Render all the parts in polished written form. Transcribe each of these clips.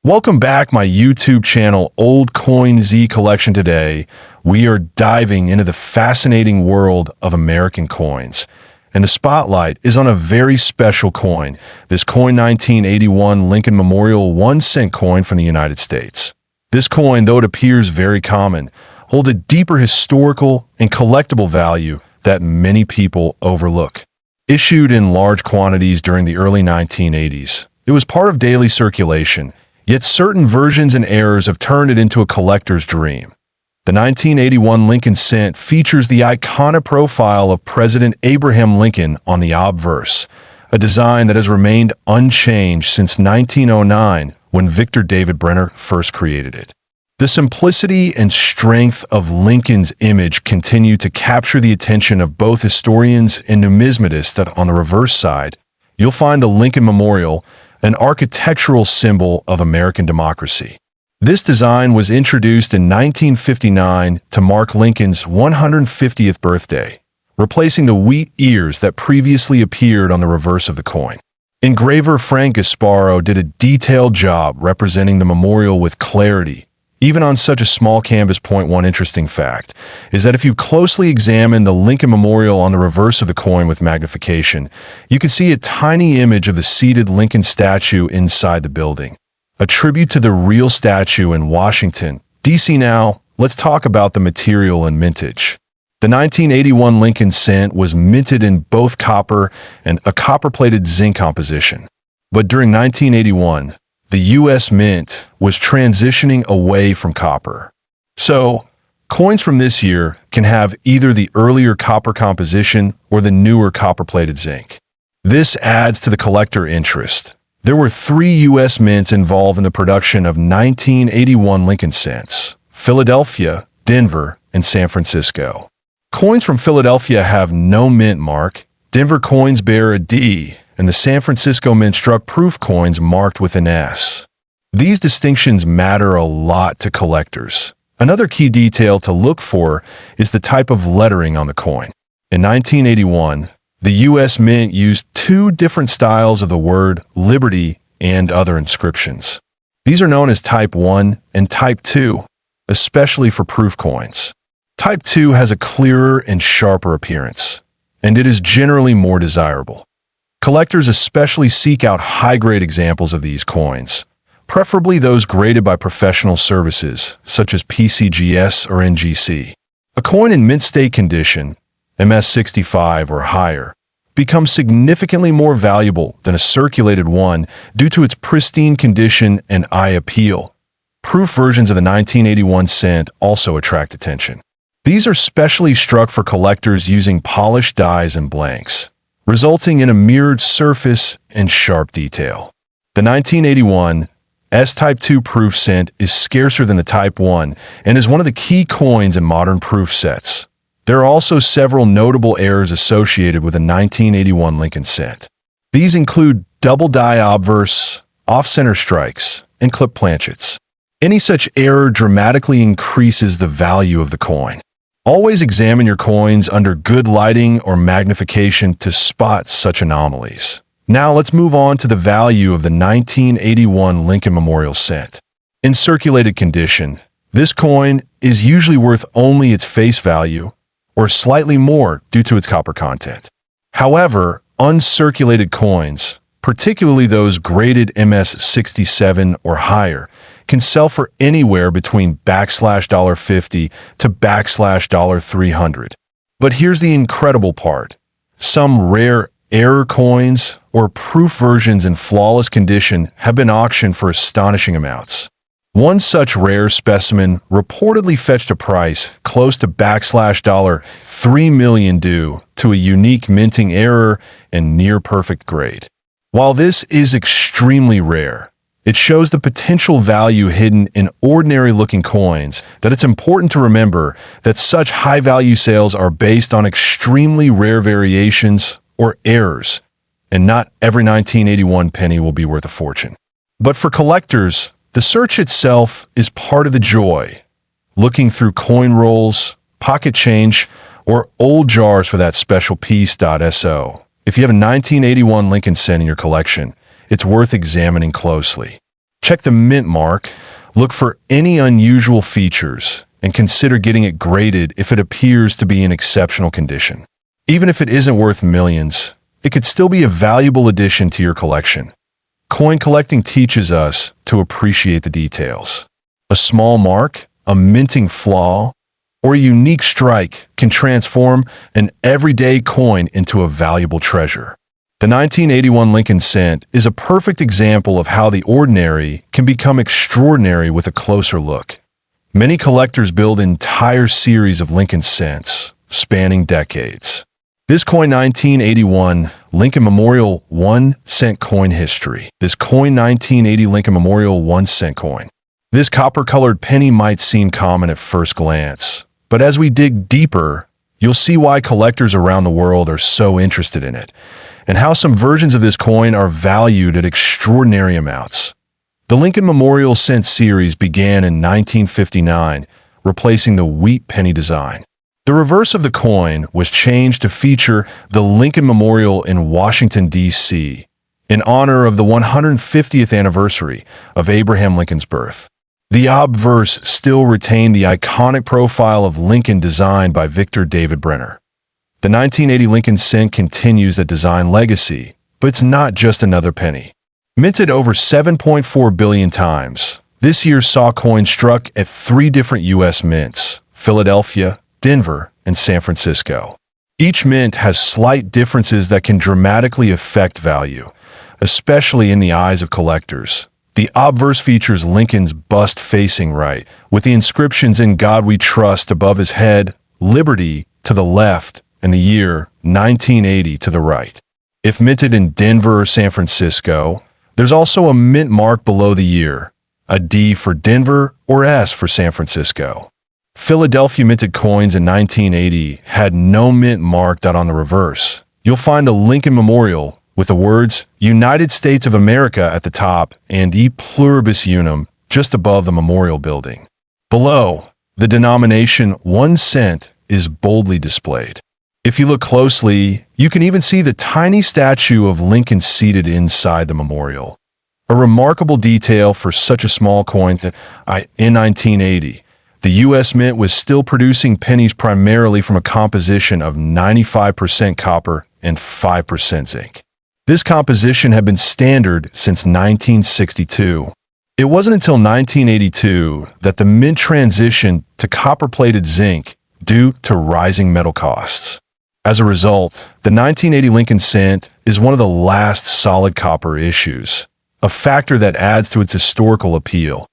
Welcome back my YouTube channel Old Coin Z Collection. Today we are diving into the fascinating world of American coins, and the spotlight is on a very special coin, this coin 1981 Lincoln Memorial 1-cent coin from the United States. This coin, though it appears very common, holds a deeper historical and collectible value that many people overlook. Issued in large quantities during the early 1980s, it was part of daily circulation. Yet certain versions and errors have turned it into a collector's dream. The 1981 Lincoln cent features the iconic profile of President Abraham Lincoln on the obverse, a design that has remained unchanged since 1909 when Victor David Brenner first created it. The simplicity and strength of Lincoln's image continue to capture the attention of both historians and numismatists. That on the reverse side, you'll find the Lincoln Memorial, an architectural symbol of American democracy. This design was introduced in 1959 to mark Lincoln's 150th birthday, replacing the wheat ears that previously appeared on the reverse of the coin. Engraver Frank Gasparo did a detailed job representing the memorial with clarity, even on such a small canvas. One interesting fact is that if you closely examine the Lincoln Memorial on the reverse of the coin with magnification, you can see a tiny image of the seated Lincoln statue inside the building, a tribute to the real statue in Washington, D.C. Now, let's talk about the material and mintage. The 1981 Lincoln cent was minted in both copper and a copper-plated zinc composition. But during 1981, the U.S. Mint was transitioning away from copper. So, coins from this year can have either the earlier copper composition or the newer copper-plated zinc. This adds to the collector interest. There were 3 U.S. mints involved in the production of 1981 Lincoln cents: Philadelphia, Denver, and San Francisco. Coins from Philadelphia have no mint mark, Denver coins bear a D, and the San Francisco Mint struck proof coins marked with an S. These distinctions matter a lot to collectors. Another key detail to look for is the type of lettering on the coin. In 1981, the U.S. Mint used 2 different styles of the word Liberty and other inscriptions. These are known as Type 1 and Type 2, especially for proof coins. Type 2 has a clearer and sharper appearance, and it is generally more desirable. Collectors especially seek out high-grade examples of these coins, preferably those graded by professional services, such as PCGS or NGC. A coin in mint state condition, MS65 or higher, becomes significantly more valuable than a circulated one due to its pristine condition and eye appeal. Proof versions of the 1981 cent also attract attention. These are specially struck for collectors using polished dies and blanks, resulting in a mirrored surface and sharp detail. The 1981 S-Type 2 proof cent is scarcer than the Type 1 and is one of the key coins in modern proof sets. There are also several notable errors associated with the 1981 Lincoln cent. These include double die obverse, off-center strikes, and clip planchets. Any such error dramatically increases the value of the coin. Always examine your coins under good lighting or magnification to spot such anomalies. Now let's move on to the value of the 1981 Lincoln Memorial cent. In circulated condition, this coin is usually worth only its face value, or slightly more due to its copper content. However, uncirculated coins, particularly those graded MS67 or higher, can sell for anywhere between $50 to $300. But here's the incredible part. Some rare error coins or proof versions in flawless condition have been auctioned for astonishing amounts. One such rare specimen reportedly fetched a price close to $3 million due to a unique minting error and near-perfect grade. While this is extremely rare, it shows the potential value hidden in ordinary-looking coins. That it's important to remember that such high-value sales are based on extremely rare variations or errors, and not every 1981 penny will be worth a fortune. But for collectors, the search itself is part of the joy. Looking through coin rolls, pocket change, or old jars for that special piece. So, if you have a 1981 Lincoln cent in your collection, it's worth examining closely. Check the mint mark, look for any unusual features, and consider getting it graded if it appears to be in exceptional condition. Even if it isn't worth millions, it could still be a valuable addition to your collection. Coin collecting teaches us to appreciate the details. A small mark, a minting flaw, or a unique strike can transform an everyday coin into a valuable treasure. The 1981 Lincoln cent is a perfect example of how the ordinary can become extraordinary with a closer look. Many collectors build entire series of Lincoln cents, spanning decades. This coin 1981 Lincoln Memorial 1 cent coin history. This coin 1980 Lincoln Memorial 1 cent coin. This copper-colored penny might seem common at first glance, but as we dig deeper, you'll see why collectors around the world are so interested in it, and how some versions of this coin are valued at extraordinary amounts. The Lincoln Memorial cent series began in 1959, replacing the wheat penny design. The reverse of the coin was changed to feature the Lincoln Memorial in Washington, D.C., in honor of the 150th anniversary of Abraham Lincoln's birth. The obverse still retained the iconic profile of Lincoln designed by Victor David Brenner. The 1980 Lincoln cent continues that design legacy, but it's not just another penny. Minted over 7.4 billion times, this year saw coins struck at 3 different U.S. mints: Philadelphia, Denver, and San Francisco. Each mint has slight differences that can dramatically affect value, especially in the eyes of collectors. The obverse features Lincoln's bust facing right, with the inscriptions "In God We Trust" above his head, "Liberty" to the left, and the year 1980 to the right. If minted in Denver or San Francisco, there's also a mint mark below the year, a D for Denver or S for San Francisco. Philadelphia minted coins in 1980 had no mint marked out on the reverse. You'll find the Lincoln Memorial with the words United States of America at the top and E Pluribus Unum just above the memorial building. Below, the denomination 1 cent is boldly displayed. If you look closely, you can even see the tiny statue of Lincoln seated inside the memorial. A remarkable detail for such a small coin that in 1980, the U.S. Mint was still producing pennies primarily from a composition of 95% copper and 5% zinc. This composition had been standard since 1962. It wasn't until 1982 that the mint transitioned to copper-plated zinc due to rising metal costs. As a result, the 1980 Lincoln cent is one of the last solid copper issues, a factor that adds to its historical appeal.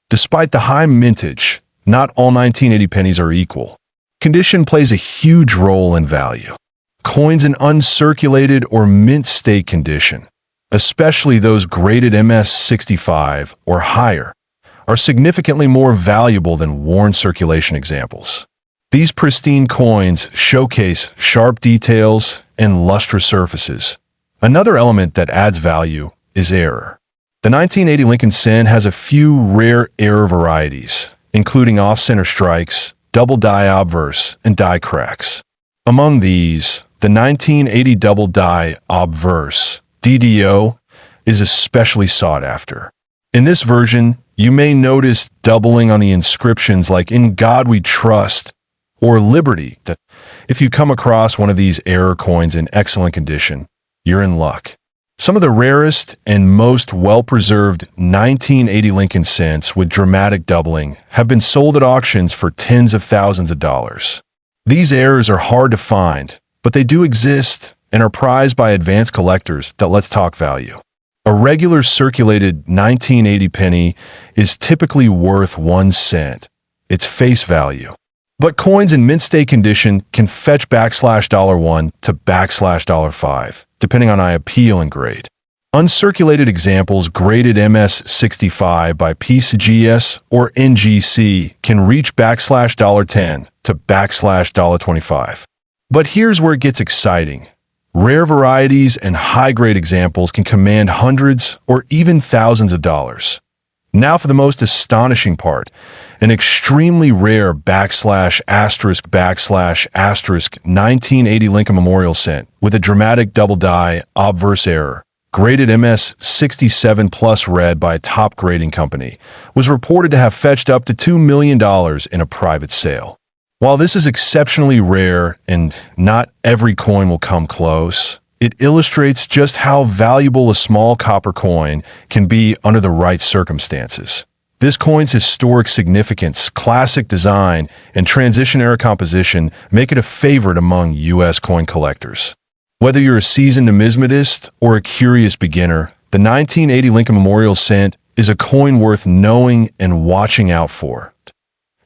Despite the high mintage, not all 1980 pennies are equal. Condition plays a huge role in value. Coins in uncirculated or mint state condition, especially those graded MS-65 or higher, are significantly more valuable than worn circulation examples. These pristine coins showcase sharp details and lustrous surfaces. Another element that adds value is error. The 1980 Lincoln cent has a few rare error varieties, including off-center strikes, double die obverse, and die cracks. Among these, the 1980 double die obverse, DDO, is especially sought after. In this version, you may notice doubling on the inscriptions like "In God We Trust" or "Liberty." If you come across one of these error coins in excellent condition, you're in luck. Some of the rarest and most well-preserved 1980 Lincoln cents with dramatic doubling have been sold at auctions for tens of thousands of dollars. These errors are hard to find, but they do exist and are prized by advanced collectors that let's talk value. A regular circulated 1980 penny is typically worth 1 cent, its face value. But coins in mint state condition can fetch $1 to $5, depending on appeal and grade. Uncirculated examples graded MS-65 by PCGS or NGC can reach $10 to $25. But here's where it gets exciting. Rare varieties and high-grade examples can command hundreds or even thousands of dollars. Now for the most astonishing part, an extremely rare / 1980 Lincoln Memorial cent with a dramatic double die obverse error graded MS 67 plus red by a top grading company, was reported to have fetched up to $2 million in a private sale. While this is exceptionally rare and not every coin will come close, it illustrates just how valuable a small copper coin can be under the right circumstances. This coin's historic significance, classic design, and transition-era composition make it a favorite among U.S. coin collectors. Whether you're a seasoned numismatist or a curious beginner, the 1980 Lincoln Memorial Cent is a coin worth knowing and watching out for.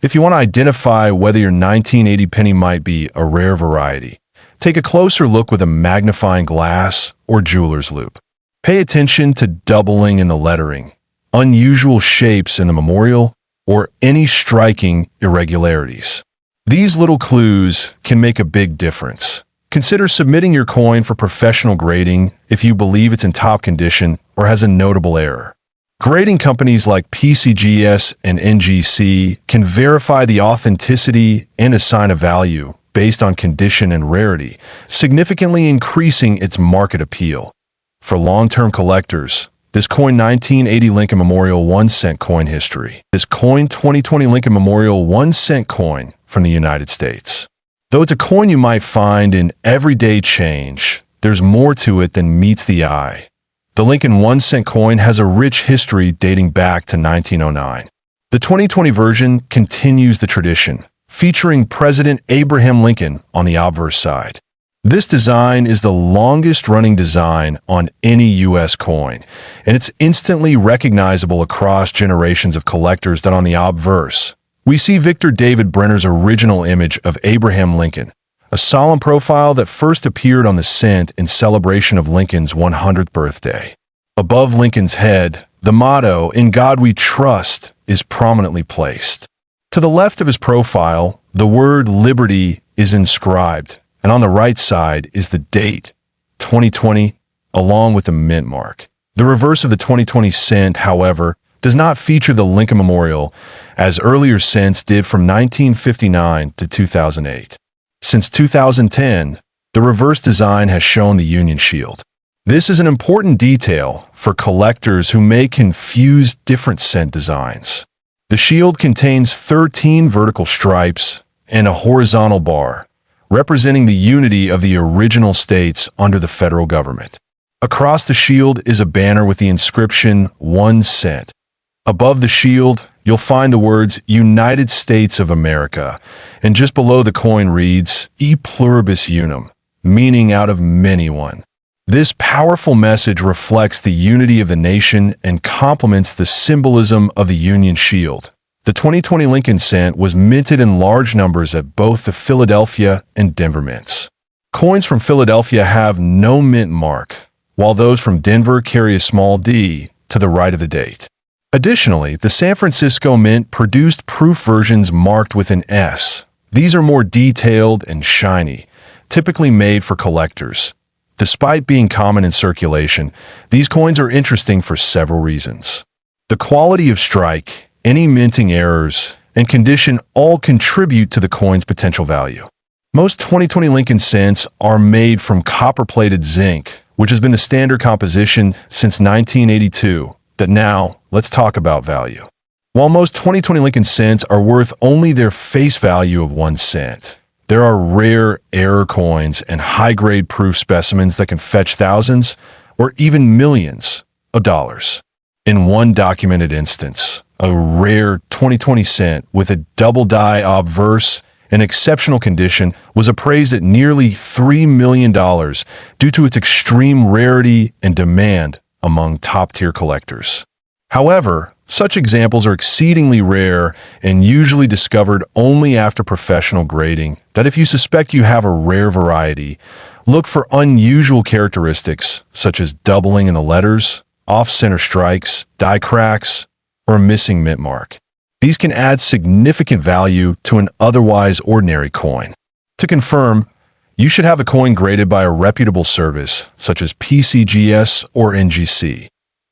If you want to identify whether your 1980 penny might be a rare variety, take a closer look with a magnifying glass or jeweler's loupe. Pay attention to doubling in the lettering, unusual shapes in the memorial, or any striking irregularities. These little clues can make a big difference. Consider submitting your coin for professional grading if you believe it's in top condition or has a notable error. Grading companies like PCGS and NGC can verify the authenticity and assign a value based on condition and rarity, significantly increasing its market appeal. For long-term collectors, this coin 1980 Lincoln Memorial 1 cent coin history. This coin 2020 Lincoln Memorial 1 cent coin from the United States. Though it's a coin you might find in everyday change, there's more to it than meets the eye. The Lincoln 1 cent coin has a rich history dating back to 1909. The 2020 version continues the tradition, featuring President Abraham Lincoln on the obverse side. This design is the longest-running design on any U.S. coin, and it's instantly recognizable across generations of collectors that on the obverse, we see Victor David Brenner's original image of Abraham Lincoln, a solemn profile that first appeared on the cent in celebration of Lincoln's 100th birthday. Above Lincoln's head, the motto, "In God We Trust," is prominently placed. To the left of his profile, the word liberty is inscribed, and on the right side is the date, 2020, along with the mint mark. The reverse of the 2020 cent, however, does not feature the Lincoln Memorial, as earlier cents did from 1959 to 2008. Since 2010, the reverse design has shown the Union Shield. This is an important detail for collectors who may confuse different cent designs. The shield contains 13 vertical stripes and a horizontal bar, representing the unity of the original states under the federal government. Across the shield is a banner with the inscription 1 cent. Above the shield, you'll find the words United States of America, and just below the coin reads E pluribus unum, meaning out of many one. This powerful message reflects the unity of the nation and complements the symbolism of the Union Shield. The 2020 Lincoln cent was minted in large numbers at both the Philadelphia and Denver mints. Coins from Philadelphia have no mint mark, while those from Denver carry a small D to the right of the date. Additionally, the San Francisco Mint produced proof versions marked with an S. These are more detailed and shiny, typically made for collectors. Despite being common in circulation, these coins are interesting for several reasons. The quality of strike, any minting errors, and condition all contribute to the coin's potential value. Most 2020 Lincoln cents are made from copper-plated zinc, which has been the standard composition since 1982. That now, let's talk about value. While most 2020 Lincoln cents are worth only their face value of 1 cent, there are rare error coins and high-grade proof specimens that can fetch thousands or even millions of dollars. In one documented instance, a rare 2020 cent with a double die obverse in exceptional condition was appraised at nearly $3 million due to its extreme rarity and demand among top-tier collectors. However, such examples are exceedingly rare and usually discovered only after professional grading. That if you suspect you have a rare variety, look for unusual characteristics such as doubling in the letters, off-center strikes, die cracks, or a missing mint mark. These can add significant value to an otherwise ordinary coin. To confirm, you should have the coin graded by a reputable service such as PCGS or NGC.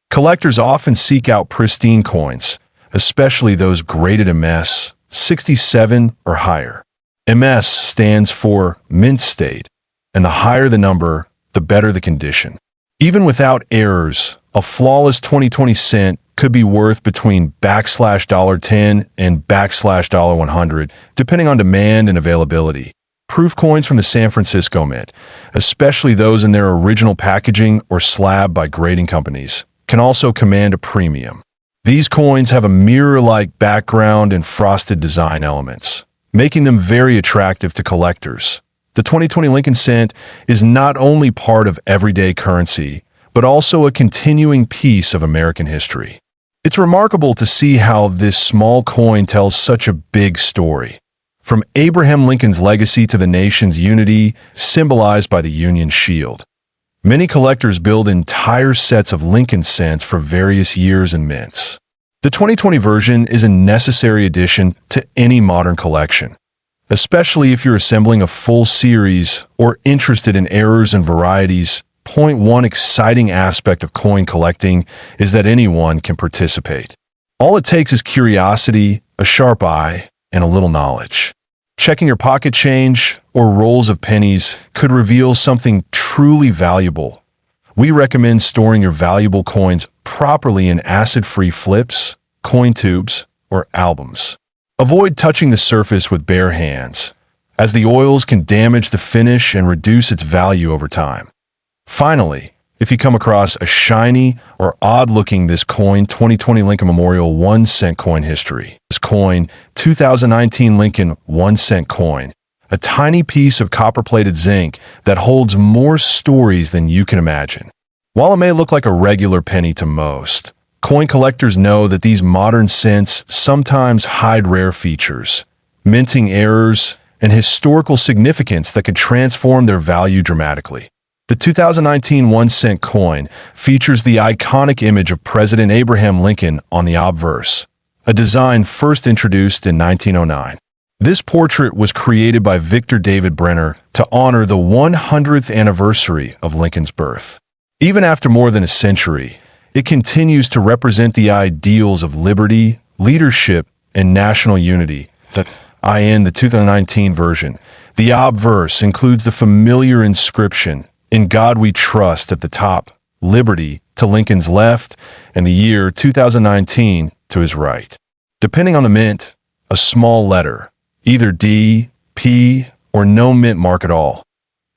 Collectors often seek out pristine coins, especially those graded MS 67 or higher. MS stands for mint state, and the higher the number, the better the condition. Even without errors, a flawless 2020 cent could be worth between $10 and $100, depending on demand and availability. Proof coins from the San Francisco Mint, especially those in their original packaging or slab by grading companies, can also command a premium. These coins have a mirror-like background and frosted design elements, making them very attractive to collectors. The 2020 Lincoln Cent is not only part of everyday currency, but also a continuing piece of American history. It's remarkable to see how this small coin tells such a big story. From Abraham Lincoln's legacy to the nation's unity, symbolized by the Union Shield. Many collectors build entire sets of Lincoln cents for various years and mints. The 2020 version is a necessary addition to any modern collection, especially if you're assembling a full series or interested in errors and varieties. One exciting aspect of coin collecting is that anyone can participate. All it takes is curiosity, a sharp eye, and a little knowledge. Checking your pocket change or rolls of pennies could reveal something truly valuable. We recommend storing your valuable coins properly in acid-free flips, coin tubes, or albums. Avoid touching the surface with bare hands, as the oils can damage the finish and reduce its value over time. Finally, if you come across a shiny or odd-looking this coin 2020 Lincoln Memorial 1 cent coin history. This coin, 2019 Lincoln 1 cent coin, a tiny piece of copper-plated zinc that holds more stories than you can imagine. While it may look like a regular penny to most, coin collectors know that these modern cents sometimes hide rare features, minting errors, and historical significance that could transform their value dramatically. The 2019 1 cent coin features the iconic image of President Abraham Lincoln on the obverse, a design first introduced in 1909. This portrait was created by Victor David Brenner to honor the 100th anniversary of Lincoln's birth. Even after more than a century, it continues to represent the ideals of liberty, leadership, and national unity. The 2019 version. The obverse includes the familiar inscription, "In God We Trust" at the top, liberty to Lincoln's left, and the year 2019 to his right. Depending on the mint, a small letter, either D, P, or no mint mark at all,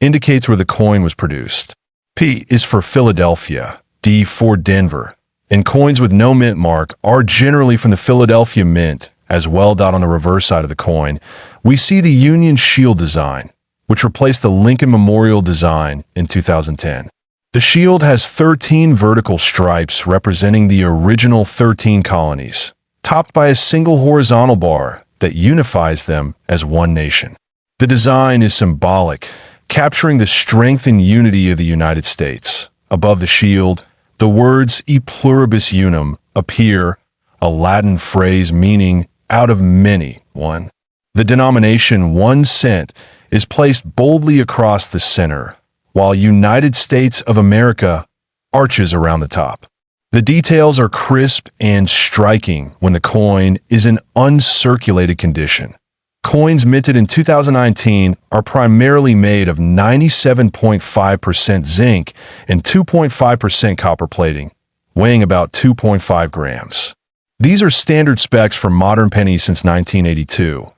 indicates where the coin was produced. P is for Philadelphia, D for Denver, and coins with no mint mark are generally from the Philadelphia Mint as well. On the reverse side of the coin, we see the Union Shield design, which replaced the Lincoln Memorial design in 2010. The shield has 13 vertical stripes representing the original 13 colonies, topped by a single horizontal bar that unifies them as one nation. The design is symbolic, capturing the strength and unity of the United States. Above the shield, the words "E pluribus unum" appear, a Latin phrase meaning "out of many, one." The denomination 1 cent is placed boldly across the center, while United States of America arches around the top. The details are crisp and striking when the coin is in uncirculated condition. Coins minted in 2019 are primarily made of 97.5% zinc and 2.5% copper plating, weighing about 2.5 grams. These are standard specs for modern pennies since 1982.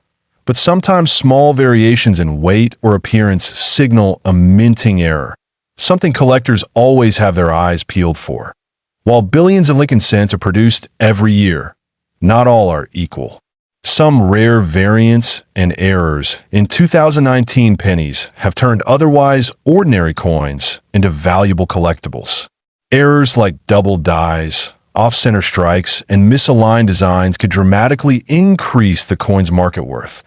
But sometimes small variations in weight or appearance signal a minting error, something collectors always have their eyes peeled for. While billions of Lincoln cents are produced every year, not all are equal. Some rare variants and errors in 2019 pennies have turned otherwise ordinary coins into valuable collectibles. Errors like double dies, off-center strikes, and misaligned designs could dramatically increase the coin's market worth.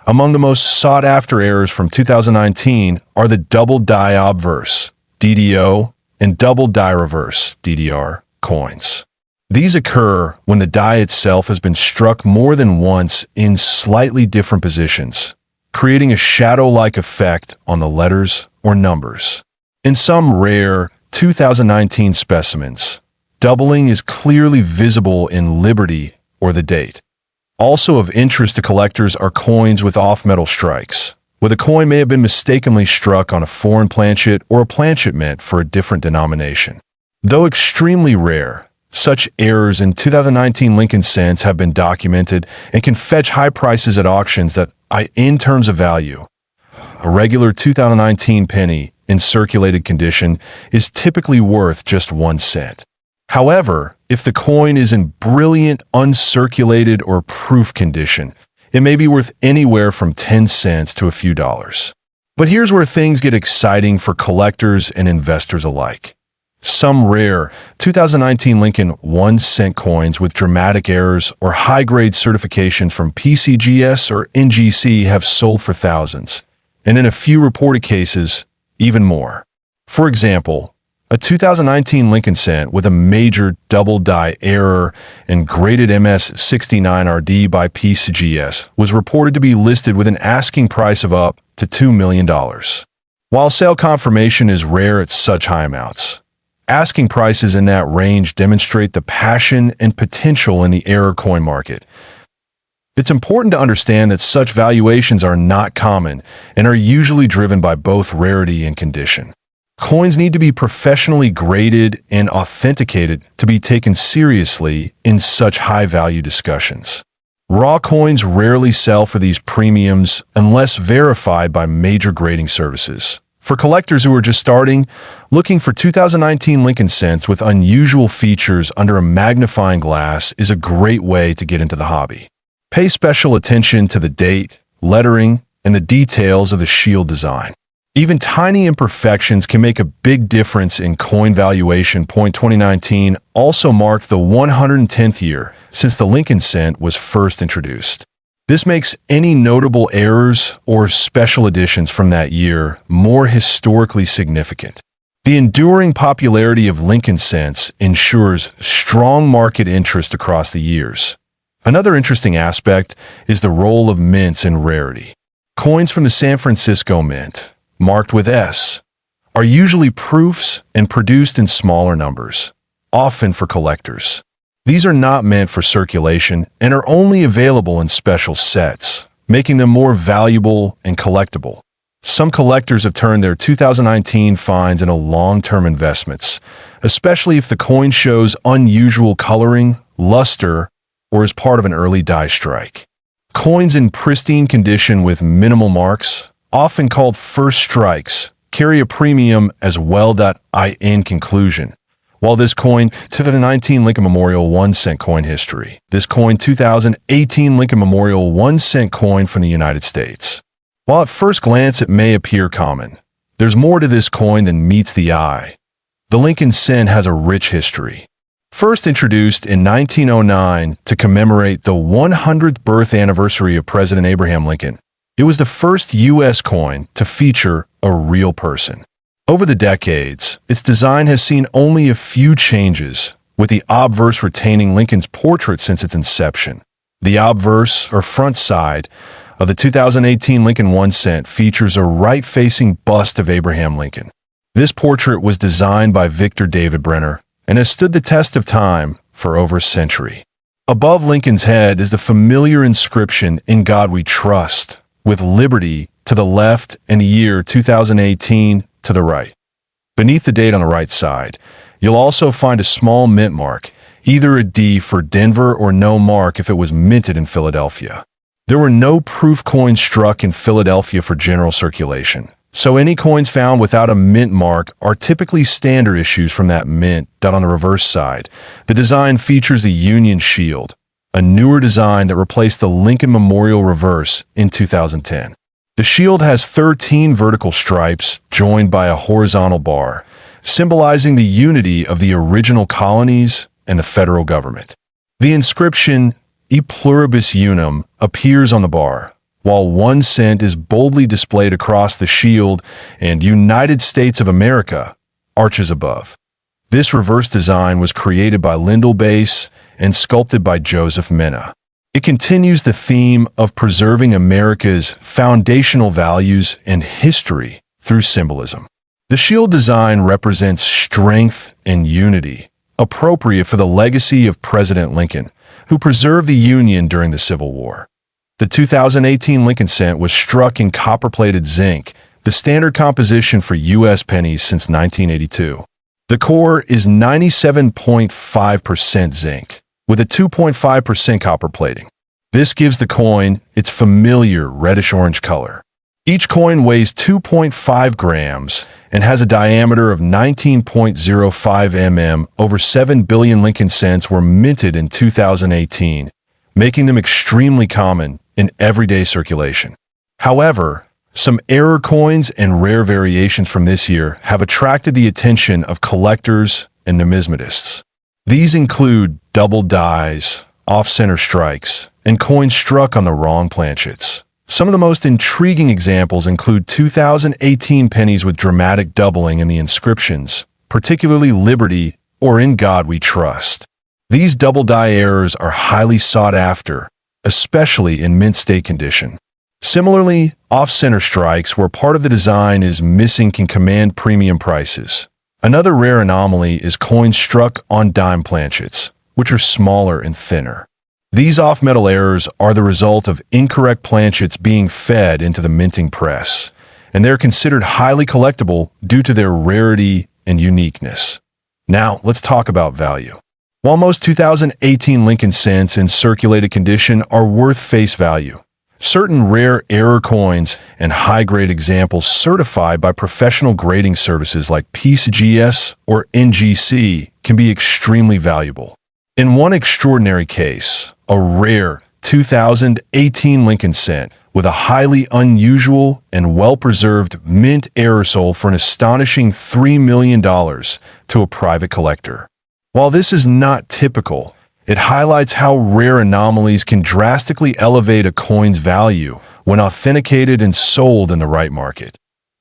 Among the most sought-after errors from 2019 are the double die obverse, DDO, and double die reverse, DDR, coins. These occur when the die itself has been struck more than once in slightly different positions, creating a shadow-like effect on the letters or numbers. In some rare 2019 specimens, doubling is clearly visible in Liberty or the date. Also of interest to collectors are coins with off-metal strikes, where the coin may have been mistakenly struck on a foreign planchet or a planchet meant for a different denomination. Though extremely rare, such errors in 2019 Lincoln cents have been documented and can fetch high prices at auctions that, in terms of value, a regular 2019 penny in circulated condition is typically worth just 1 cent. However, if the coin is in brilliant, uncirculated, or proof condition, it may be worth anywhere from 10 cents to a few dollars. But here's where things get exciting for collectors and investors alike. Some rare 2019 Lincoln 1 cent coins with dramatic errors or high-grade certifications from PCGS or NGC have sold for thousands, and in a few reported cases, even more. For example, a 2019 Lincoln cent with a major double-die error and graded MS69RD by PCGS was reported to be listed with an asking price of up to $2 million. While sale confirmation is rare at such high amounts, asking prices in that range demonstrate the passion and potential in the error coin market. It's important to understand that such valuations are not common and are usually driven by both rarity and condition. Coins need to be professionally graded and authenticated to be taken seriously in such high-value discussions. Raw coins rarely sell for these premiums unless verified by major grading services. For collectors who are just starting, looking for 2019 Lincoln cents with unusual features under a magnifying glass is a great way to get into the hobby. Pay special attention to the date, lettering, and the details of the shield design. Even tiny imperfections can make a big difference in coin valuation. 2019 also marked the 110th year since the Lincoln cent was first introduced. This makes any notable errors or special editions from that year more historically significant. The enduring popularity of Lincoln cents ensures strong market interest across the years. Another interesting aspect is the role of mints in rarity. Coins from the San Francisco Mint, marked with S, are usually proofs and produced in smaller numbers, often for collectors. These are not meant for circulation and are only available in special sets, making them more valuable and collectible. Some collectors have turned their 2019 finds into long-term investments, especially if the coin shows unusual coloring, luster, or is part of an early die strike. Coins in pristine condition with minimal marks, often called first strikes, carry a premium as well. In conclusion, while this coin, 2019 Lincoln Memorial 1 cent coin history, this coin 2018 Lincoln Memorial 1 cent coin from the United States. While at first glance it may appear common, there's more to this coin than meets the eye. The Lincoln cent has a rich history. First introduced in 1909 to commemorate the 100th birth anniversary of President Abraham Lincoln, it was the first U.S. coin to feature a real person. Over the decades, its design has seen only a few changes, with the obverse retaining Lincoln's portrait since its inception. The obverse, or front side, of the 2018 Lincoln 1 cent features a right-facing bust of Abraham Lincoln. This portrait was designed by Victor David Brenner and has stood the test of time for over a century. Above Lincoln's head is the familiar inscription, "In God We Trust," with liberty to the left and the year 2018 to the right. Beneath the date on the right side, you'll also find a small mint mark, either a D for Denver or no mark if it was minted in Philadelphia. There were no proof coins struck in Philadelphia for general circulation, so any coins found without a mint mark are typically standard issues from that mint. On the reverse side, the design features the Union Shield, a newer design that replaced the Lincoln Memorial Reverse in 2010. The shield has 13 vertical stripes joined by a horizontal bar, symbolizing the unity of the original colonies and the federal government. The inscription, "E pluribus unum," appears on the bar, while 1 cent is boldly displayed across the shield and "United States of America" arches above. This reverse design was created by Lyndall Bass and sculpted by Joseph Mena. It continues the theme of preserving America's foundational values and history through symbolism. The shield design represents strength and unity, appropriate for the legacy of President Lincoln, who preserved the Union during the Civil War. The 2018 Lincoln cent was struck in copper-plated zinc, the standard composition for U.S. pennies since 1982. The core is 97.5% zinc, with a 2.5% copper plating. This gives the coin its familiar reddish-orange color. Each coin weighs 2.5 grams and has a diameter of 19.05 mm. Over 7 billion Lincoln cents were minted in 2018, making them extremely common in everyday circulation. However, some error coins and rare variations from this year have attracted the attention of collectors and numismatists. These include double dies, off-center strikes, and coins struck on the wrong planchets. Some of the most intriguing examples include 2018 pennies with dramatic doubling in the inscriptions, particularly Liberty or In God We Trust. These double die errors are highly sought after, especially in mint state condition. Similarly, off-center strikes where part of the design is missing can command premium prices. Another rare anomaly is coins struck on dime planchets, which are smaller and thinner. These off-metal errors are the result of incorrect planchets being fed into the minting press, and they're considered highly collectible due to their rarity and uniqueness. Now, let's talk about value. While most 2018 Lincoln cents in circulated condition are worth face value, certain rare error coins and high-grade examples certified by professional grading services like PCGS or NGC can be extremely valuable. In one extraordinary case, a rare 2018 Lincoln cent with a highly unusual and well-preserved mint error sold for an astonishing $3 million to a private collector. While this is not typical, it highlights how rare anomalies can drastically elevate a coin's value when authenticated and sold in the right market.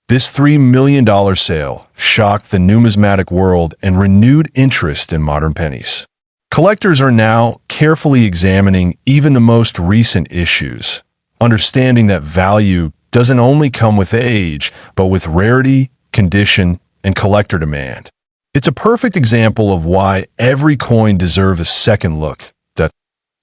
This $3 million sale shocked the numismatic world and renewed interest in modern pennies. Collectors are now carefully examining even the most recent issues, understanding that value doesn't only come with age, but with rarity, condition, and collector demand. It's a perfect example of why every coin deserves a second look.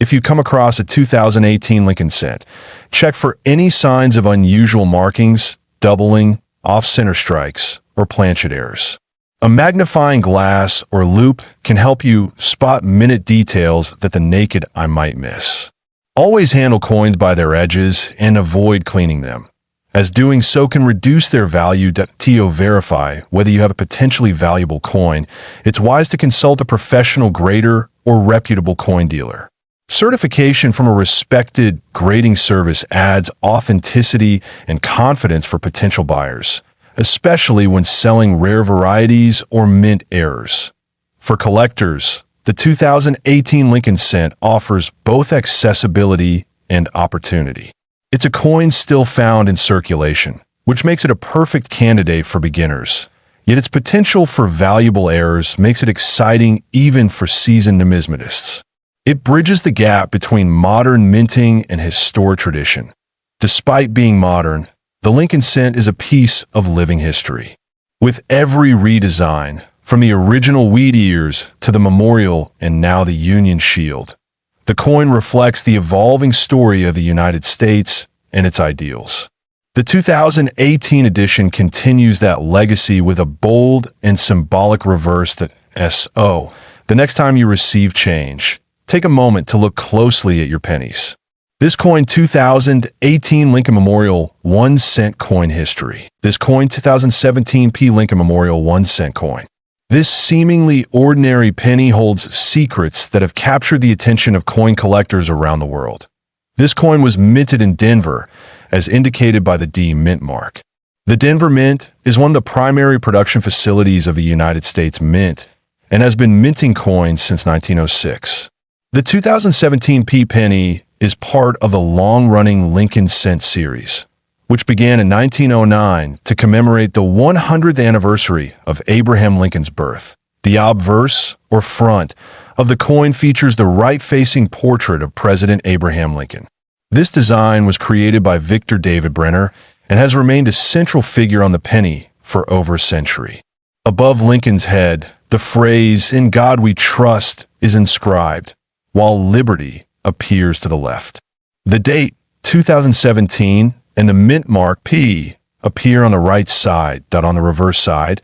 If you come across a 2018 Lincoln cent, check for any signs of unusual markings, doubling, off-center strikes, or planchet errors. A magnifying glass or loupe can help you spot minute details that the naked eye might miss. Always handle coins by their edges and avoid cleaning them, as doing so can reduce their value. To verify whether you have a potentially valuable coin, it's wise to consult a professional grader or reputable coin dealer. Certification from a respected grading service adds authenticity and confidence for potential buyers, especially when selling rare varieties or mint errors. For collectors, the 2018 Lincoln cent offers both accessibility and opportunity. It's a coin still found in circulation, which makes it a perfect candidate for beginners. Yet its potential for valuable errors makes it exciting even for seasoned numismatists. It bridges the gap between modern minting and historic tradition. Despite being modern, the Lincoln cent is a piece of living history. With every redesign, from the original wheat ears to the memorial and now the Union Shield, the coin reflects the evolving story of the United States and its ideals. The 2018 edition continues that legacy with a bold and symbolic reverse that S.O. The next time you receive change, take a moment to look closely at your pennies. This coin 2018 Lincoln Memorial 1 cent coin history. This coin 2017 P Lincoln Memorial 1 cent coin. This seemingly ordinary penny holds secrets that have captured the attention of coin collectors around the world. This coin was minted in Denver, as indicated by the D Mint mark. The Denver Mint is one of the primary production facilities of the United States Mint and has been minting coins since 1906. The 2017 P penny is part of the long-running Lincoln cent series, which began in 1909 to commemorate the 100th anniversary of Abraham Lincoln's birth. The obverse, or front, of the coin features the right-facing portrait of President Abraham Lincoln. This design was created by Victor David Brenner and has remained a central figure on the penny for over a century. Above Lincoln's head, the phrase, "In God We Trust," is inscribed, while Liberty appears to the left. The date, 2017, and the mint mark P appear on the right side. On the reverse side,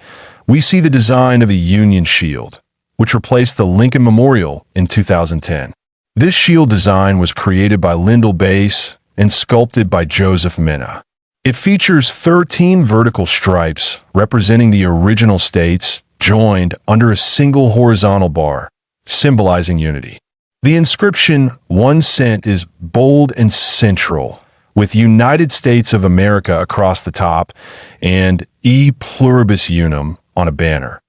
we see the design of the Union Shield, which replaced the Lincoln Memorial in 2010. This shield design was created by Lyndall Bass and sculpted by Joseph Minna. It features 13 vertical stripes representing the original states joined under a single horizontal bar, symbolizing unity. The inscription 1 cent is bold and central, with United States of America across the top and E pluribus unum on a banner.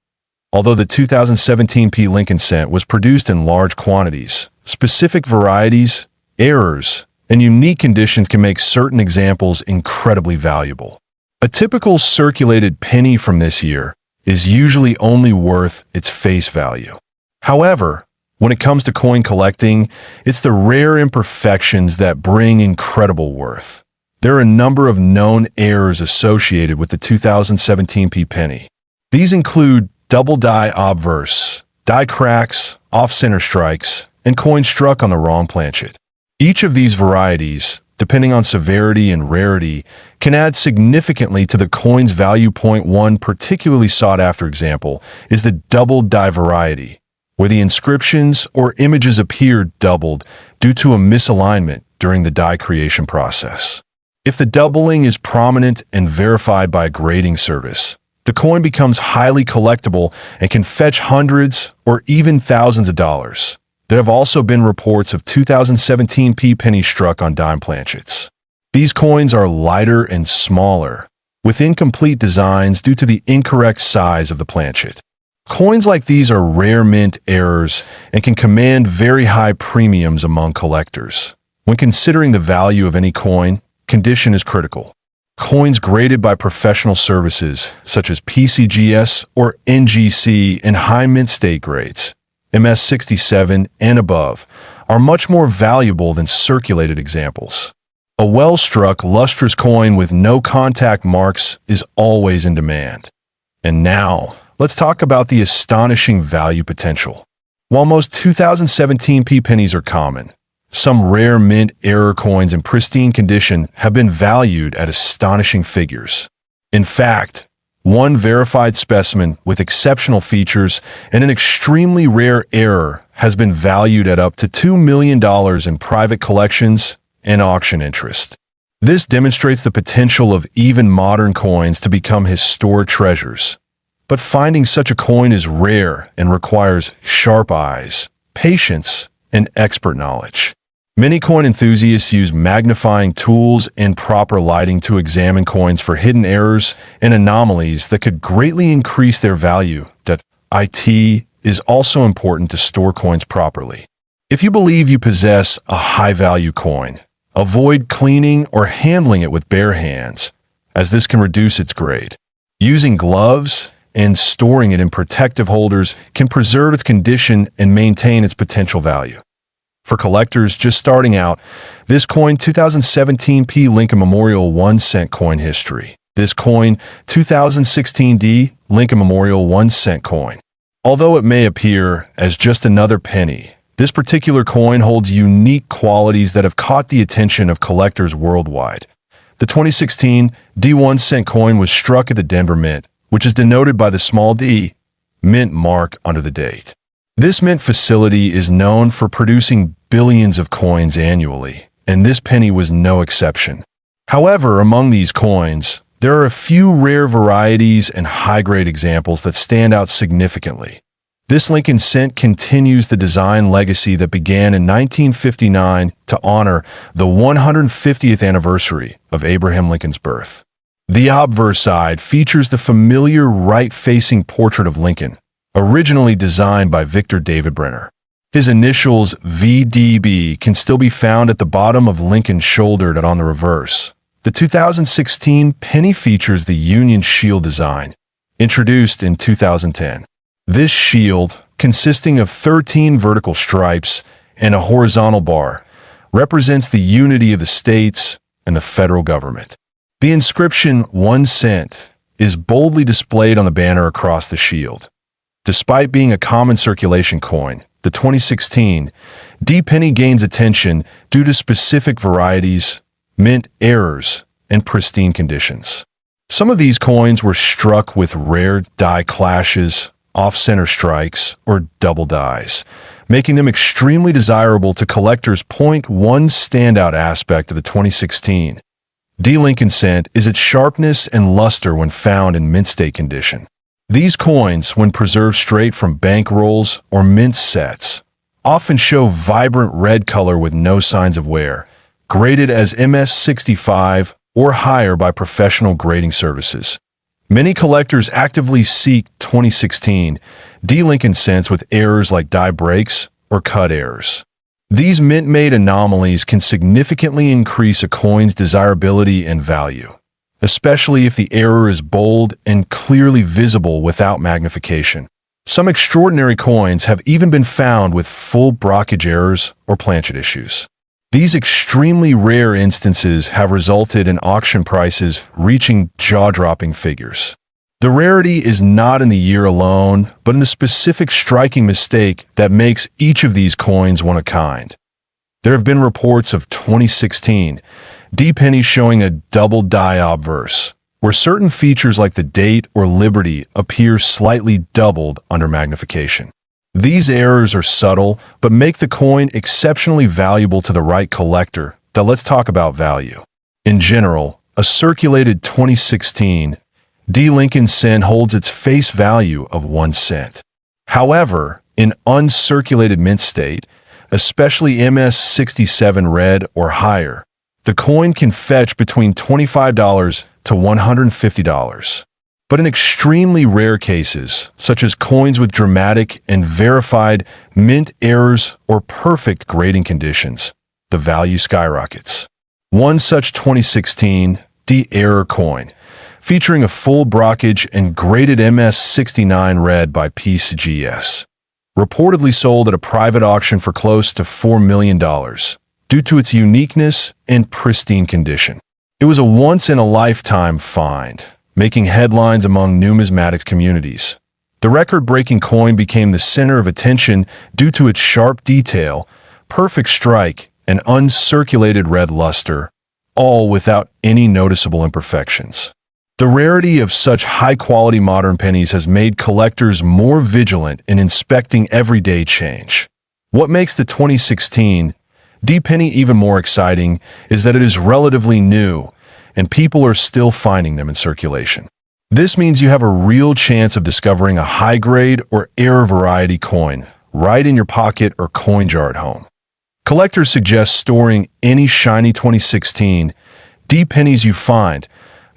Although the 2017 P Lincoln cent was produced in large quantities, specific varieties, errors, and unique conditions can make certain examples incredibly valuable. A typical circulated penny from this year is usually only worth its face value. However, when it comes to coin collecting, it's the rare imperfections that bring incredible worth. There are a number of known errors associated with the 2017 P penny. These include double die obverse, die cracks, off-center strikes, and coins struck on the wrong planchet. Each of these varieties, depending on severity and rarity, can add significantly to the coin's value. One particularly sought-after example is the double die variety, where the inscriptions or images appear doubled due to a misalignment during the die creation process. If the doubling is prominent and verified by a grading service, the coin becomes highly collectible and can fetch hundreds or even thousands of dollars. There have also been reports of 2017 P pennies struck on dime planchets. These coins are lighter and smaller, with incomplete designs due to the incorrect size of the planchet. Coins like these are rare mint errors and can command very high premiums among collectors. When considering the value of any coin, condition is critical. Coins graded by professional services, such as PCGS or NGC in high mint state grades, MS67 and above, are much more valuable than circulated examples. A well-struck, lustrous coin with no contact marks is always in demand. And now, let's talk about the astonishing value potential. While most 2017 P pennies are common, some rare mint error coins in pristine condition have been valued at astonishing figures. In fact, one verified specimen with exceptional features and an extremely rare error has been valued at up to $2 million in private collections and auction interest. This demonstrates the potential of even modern coins to become historic treasures. But finding such a coin is rare and requires sharp eyes, patience, and expert knowledge. Many coin enthusiasts use magnifying tools and proper lighting to examine coins for hidden errors and anomalies that could greatly increase their value. It is also important to store coins properly. If you believe you possess a high-value coin, avoid cleaning or handling it with bare hands, as this can reduce its grade. Using gloves and storing it in protective holders can preserve its condition and maintain its potential value. For collectors just starting out, this coin 2017 P Lincoln Memorial 1 cent coin history. This coin 2016 D Lincoln Memorial 1 cent coin. Although it may appear as just another penny, this particular coin holds unique qualities that have caught the attention of collectors worldwide. The 2016 D 1 cent coin was struck at the Denver Mint, which is denoted by the small d mint mark under the date. This mint facility is known for producing billions of coins annually, and this penny was no exception. However, among these coins, there are a few rare varieties and high-grade examples that stand out significantly. This Lincoln cent continues the design legacy that began in 1959 to honor the 150th anniversary of Abraham Lincoln's birth. The obverse side features the familiar right-facing portrait of Lincoln, originally designed by Victor David Brenner. His initials VDB can still be found at the bottom of Lincoln's shoulder on the reverse. The 2016 penny features the Union Shield design, introduced in 2010. This shield, consisting of 13 vertical stripes and a horizontal bar, represents the unity of the states and the federal government. The inscription 1 cent is boldly displayed on the banner across the shield. Despite being a common circulation coin, the 2016 D penny gains attention due to specific varieties, mint errors, and pristine conditions. Some of these coins were struck with rare die clashes, off-center strikes, or double dies, making them extremely desirable to collectors. One standout aspect of the 2016 D. Lincoln cent is its sharpness and luster when found in mint state condition. These coins, when preserved straight from bank rolls or mint sets, often show vibrant red color with no signs of wear, graded as MS65 or higher by professional grading services. Many collectors actively seek 2016 D. Lincoln cents with errors like die breaks or cut errors. These mint-made anomalies can significantly increase a coin's desirability and value, especially if the error is bold and clearly visible without magnification. Some extraordinary coins have even been found with full blockage errors or planchet issues. These extremely rare instances have resulted in auction prices reaching jaw-dropping figures. The rarity is not in the year alone, but in the specific striking mistake that makes each of these coins one of a kind. There have been reports of 2016 D pennies showing a double die obverse, where certain features like the date or liberty appear slightly doubled under magnification. These errors are subtle, but make the coin exceptionally valuable to the right collector. Now let's talk about value. In general, a circulated 2016 D. Lincoln cent holds its face value of 1 cent. However, in uncirculated mint state, especially MS67 red or higher, the coin can fetch between $25 to $150. But in extremely rare cases, such as coins with dramatic and verified mint errors or perfect grading conditions, the value skyrockets. One such 2016 D error coin, featuring a full blockage and graded MS69 red by PCGS, reportedly sold at a private auction for close to $4 million due to its uniqueness and pristine condition. It was a once-in-a-lifetime find, making headlines among numismatics communities. The record-breaking coin became the center of attention due to its sharp detail, perfect strike, and uncirculated red luster, all without any noticeable imperfections. The rarity of such high-quality modern pennies has made collectors more vigilant in inspecting everyday change. What makes the 2016 D penny even more exciting is that it is relatively new, and people are still finding them in circulation. This means you have a real chance of discovering a high-grade or error variety coin right in your pocket or coin jar at home. Collectors suggest storing any shiny 2016 D pennies you find,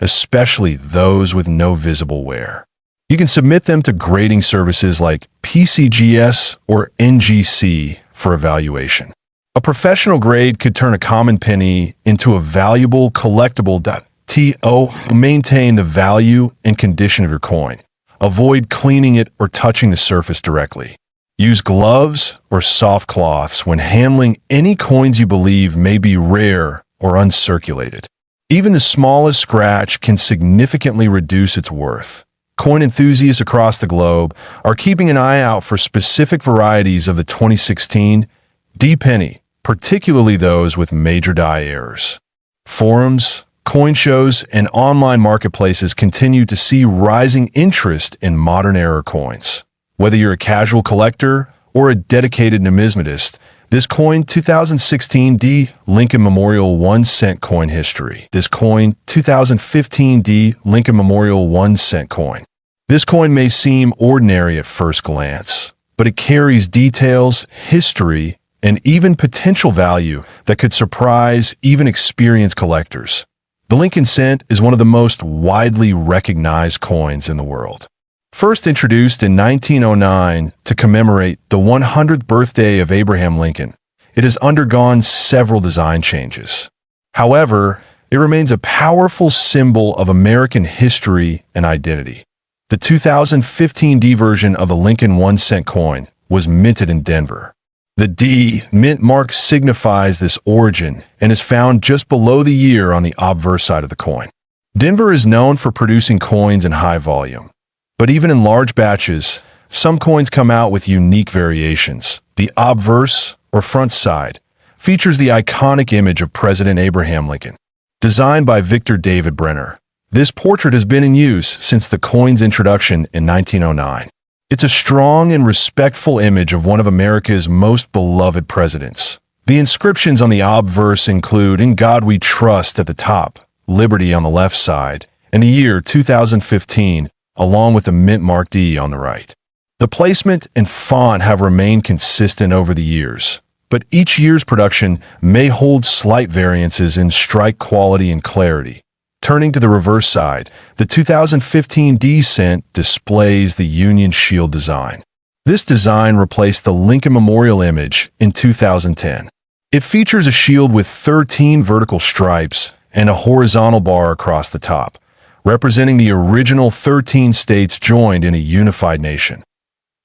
especially those with no visible wear. You can submit them to grading services like PCGS or NGC for evaluation. A professional grade could turn a common penny into a valuable collectible. To maintain the value and condition of your coin, avoid cleaning it or touching the surface directly. Use gloves or soft cloths when handling any coins you believe may be rare or uncirculated. Even the smallest scratch can significantly reduce its worth. Coin enthusiasts across the globe are keeping an eye out for specific varieties of the 2016 D penny, particularly those with major die errors. Forums, coin shows, and online marketplaces continue to see rising interest in modern error coins. Whether you're a casual collector or a dedicated numismatist, this coin 2016 D. Lincoln Memorial 1 cent coin history. This coin 2015 D. Lincoln Memorial 1 cent coin. This coin may seem ordinary at first glance, but it carries details, history, and even potential value that could surprise even experienced collectors. The Lincoln cent is one of the most widely recognized coins in the world. First introduced in 1909 to commemorate the 100th birthday of Abraham Lincoln, it has undergone several design changes. However, it remains a powerful symbol of American history and identity. The 2015 D version of the Lincoln 1 cent coin was minted in Denver. The D mint mark signifies this origin and is found just below the year on the obverse side of the coin. Denver is known for producing coins in high volume. But even in large batches, some coins come out with unique variations. The obverse, or front side, features the iconic image of President Abraham Lincoln. designed by Victor David Brenner. This portrait has been in use since the coin's introduction in 1909. It's a strong and respectful image of one of America's most beloved presidents. The inscriptions on the obverse include "In God We Trust" at the top, "Liberty" on the left side, and the year 2015, along with the mint mark D on the right. The placement and font have remained consistent over the years, but each year's production may hold slight variances in strike quality and clarity. Turning to the reverse side, the 2015 D cent displays the Union Shield design. This design replaced the Lincoln Memorial image in 2010. It features a shield with 13 vertical stripes and a horizontal bar across the top, representing the original 13 states joined in a unified nation.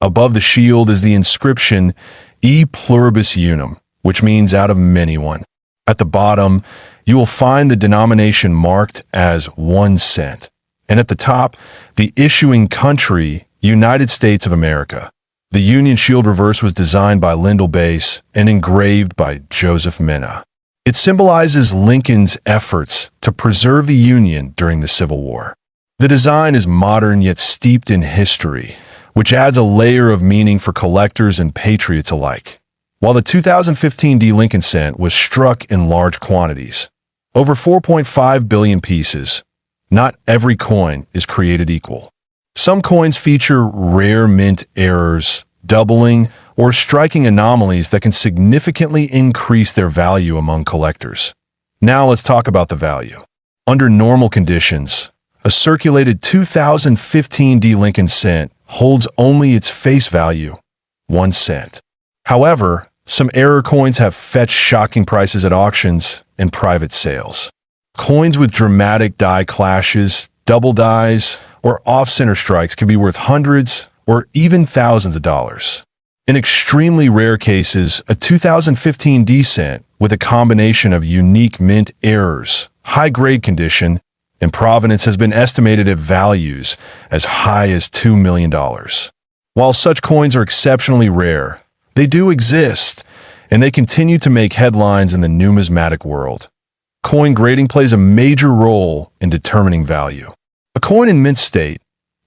Above the shield is the inscription "E pluribus unum," which means "out of many one." At the bottom, you will find the denomination marked as 1 cent, and at the top, the issuing country, United States of America. The Union Shield reverse was designed by Lyndall Bass and engraved by Joseph Minna. It symbolizes Lincoln's efforts to preserve the Union during the Civil War. The design is modern yet steeped in history, which adds a layer of meaning for collectors and patriots alike. While the 2015 D Lincoln cent was struck in large quantities, over 4.5 billion pieces, not every coin is created equal. Some coins feature rare mint errors, doubling, or striking anomalies that can significantly increase their value among collectors. Now let's talk about the value. Under normal conditions, a circulated 2015 D Lincoln cent holds only its face value, 1 cent. However, some error coins have fetched shocking prices at auctions and private sales. Coins with dramatic die clashes, double dies, or off-center strikes can be worth hundreds or even thousands of dollars. In extremely rare cases, a 2015 D cent with a combination of unique mint errors, high-grade condition, and provenance has been estimated at values as high as $2 million. While such coins are exceptionally rare, they do exist, and they continue to make headlines in the numismatic world. Coin grading plays a major role in determining value. A coin in mint state,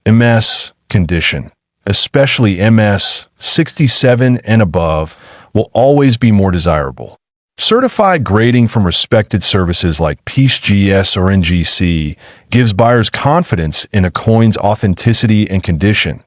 MS condition, especially MS 67 and above, will always be more desirable. Certified grading from respected services like PeaceGS or NGC gives buyers confidence in a coin's authenticity and condition.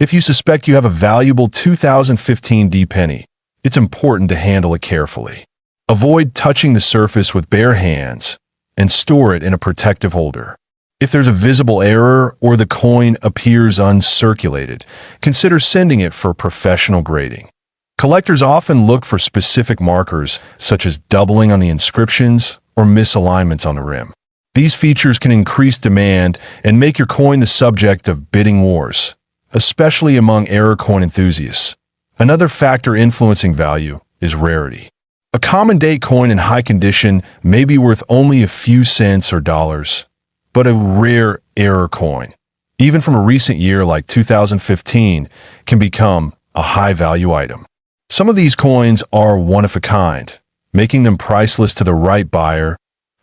If you suspect you have a valuable 2015 D penny, it's important to handle it carefully. Avoid touching the surface with bare hands and store it in a protective holder. If there's a visible error or the coin appears uncirculated, consider sending it for professional grading. Collectors often look for specific markers, such as doubling on the inscriptions or misalignments on the rim. These features can increase demand and make your coin the subject of bidding wars, especially among error coin enthusiasts. Another factor influencing value is rarity. A common date coin in high condition may be worth only a few cents or dollars, but a rare error coin, even from a recent year like 2015, can become a high-value item. Some of these coins are one-of-a-kind, making them priceless to the right buyer.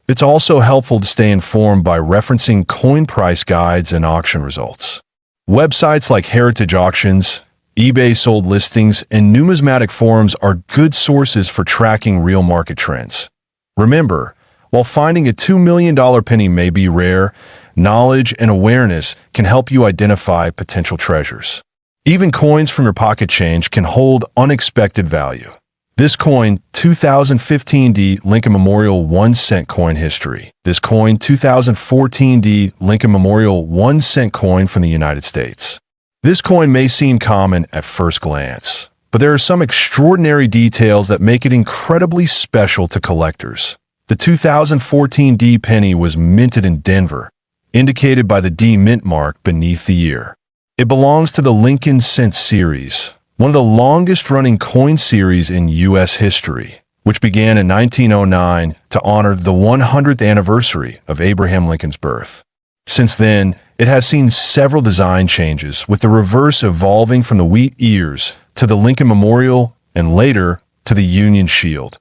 It's also helpful to stay informed by referencing coin price guides and auction results. Websites like Heritage Auctions, eBay sold listings, and numismatic forums are good sources for tracking real market trends. Remember, while finding a $2 million penny may be rare, knowledge and awareness can help you identify potential treasures. Even coins from your pocket change can hold unexpected value. This coin, 2015 D Lincoln Memorial 1 cent coin history. This coin, 2014 D Lincoln Memorial 1 cent coin from the United States. This coin may seem common at first glance, but there are some extraordinary details that make it incredibly special to collectors. The 2014 D penny was minted in Denver, indicated by the D mint mark beneath the year. It belongs to the Lincoln Cent series, one of the longest-running coin series in U.S. history, which began in 1909 to honor the 100th anniversary of Abraham Lincoln's birth. Since then, it has seen several design changes, with the reverse evolving from the wheat ears to the Lincoln Memorial and later to the Union Shield.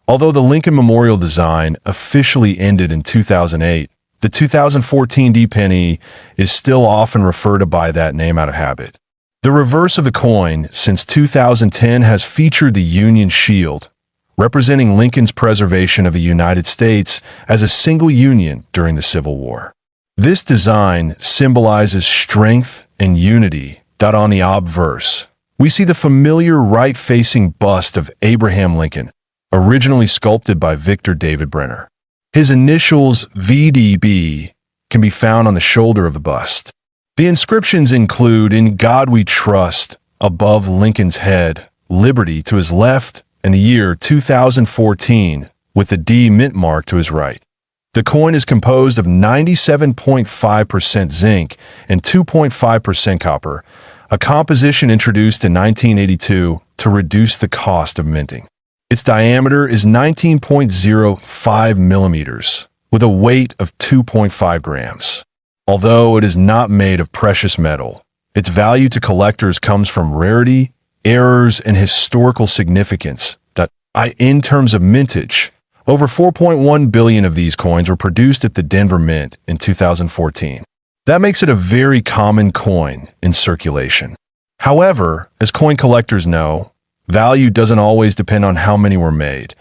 Although the Lincoln Memorial design officially ended in 2008, the 2014 D penny is still often referred to by that name out of habit. The reverse of the coin since 2010 has featured the Union Shield, representing Lincoln's preservation of the United States as a single union during the Civil War. This design symbolizes strength and unity. On the obverse, we see the familiar right-facing bust of Abraham Lincoln, originally sculpted by Victor David Brenner. His initials VDB can be found on the shoulder of the bust. The inscriptions include "In God We Trust" above Lincoln's head, "Liberty" to his left, and the year 2014 with the D mint mark to his right. The coin is composed of 97.5% zinc and 2.5% copper, a composition introduced in 1982 to reduce the cost of minting. Its diameter is 19.05 millimeters, with a weight of 2.5 grams. Although it is not made of precious metal, its value to collectors comes from rarity, errors, and historical significance. In terms of mintage, over 4.1 billion of these coins were produced at the Denver Mint in 2014. That makes it a very common coin in circulation. However, as coin collectors know, value doesn't always depend on how many were made.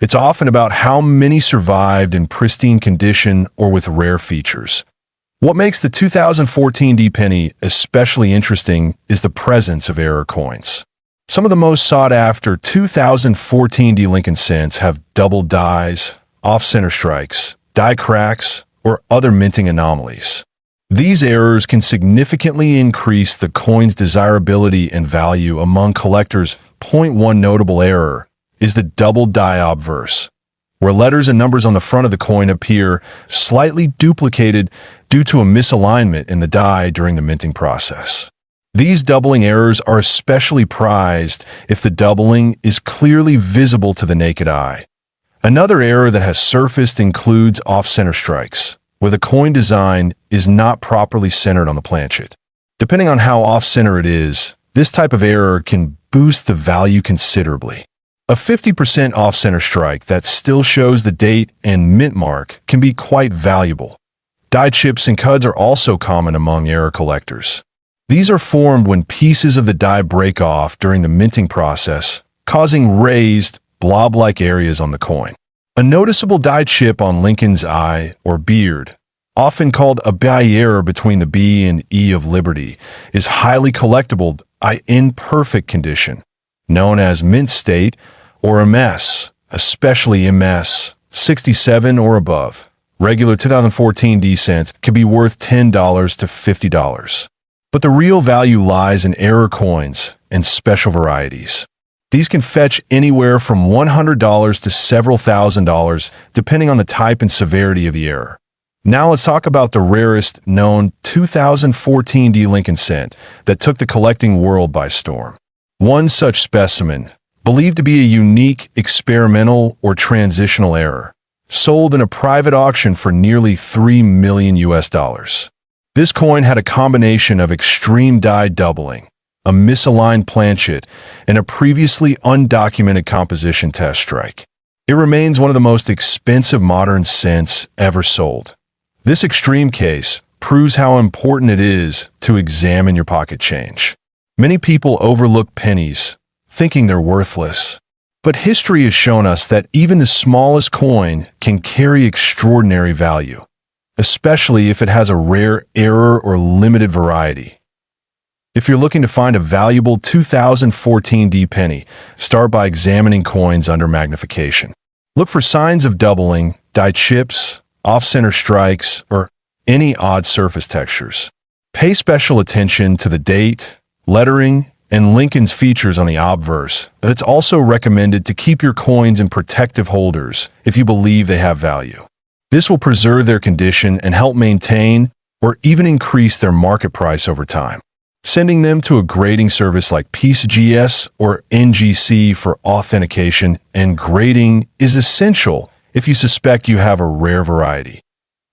It's often about how many survived in pristine condition or with rare features. What makes the 2014 D penny especially interesting is the presence of error coins. Some of the most sought-after 2014 D Lincoln cents have double dies, off-center strikes, die cracks, or other minting anomalies. These errors can significantly increase the coin's desirability and value among collectors. One notable error is the double die obverse, where letters and numbers on the front of the coin appear slightly duplicated due to a misalignment in the die during the minting process. These doubling errors are especially prized if the doubling is clearly visible to the naked eye. Another error that has surfaced includes off-center strikes, where the coin design is not properly centered on the planchet. Depending on how off-center it is, this type of error can boost the value considerably. A 50% off-center strike that still shows the date and mint mark can be quite valuable. Die chips and cuds are also common among error collectors. These are formed when pieces of the die break off during the minting process, causing raised, blob-like areas on the coin. A noticeable die chip on Lincoln's eye or beard, often called a barriere between the B and E of Liberty, is highly collectible in perfect condition, known as mint state or MS, especially MS 67 or above. Regular 2014 D cents can be worth $10 to $50. But the real value lies in error coins and special varieties. These can fetch anywhere from $100 to several $1,000s, depending on the type and severity of the error. Now let's talk about the rarest known 2014 D Lincoln cent that took the collecting world by storm. One such specimen, believed to be a unique, experimental, or transitional error, sold in a private auction for nearly $3 million. This coin had a combination of extreme die doubling, a misaligned planchet, and a previously undocumented composition test strike. It remains one of the most expensive modern cents ever sold. This extreme case proves how important it is to examine your pocket change. Many people overlook pennies, thinking they're worthless. But history has shown us that even the smallest coin can carry extraordinary value, especially if it has a rare error or limited variety. If you're looking to find a valuable 2014 D penny, start by examining coins under magnification. Look for signs of doubling, die chips, off-center strikes, or any odd surface textures. Pay special attention to the date, lettering, and Lincoln's features on the obverse, but it's also recommended to keep your coins in protective holders if you believe they have value. This will preserve their condition and help maintain or even increase their market price over time. Sending them to a grading service like PCGS or NGC for authentication and grading is essential if you suspect you have a rare variety.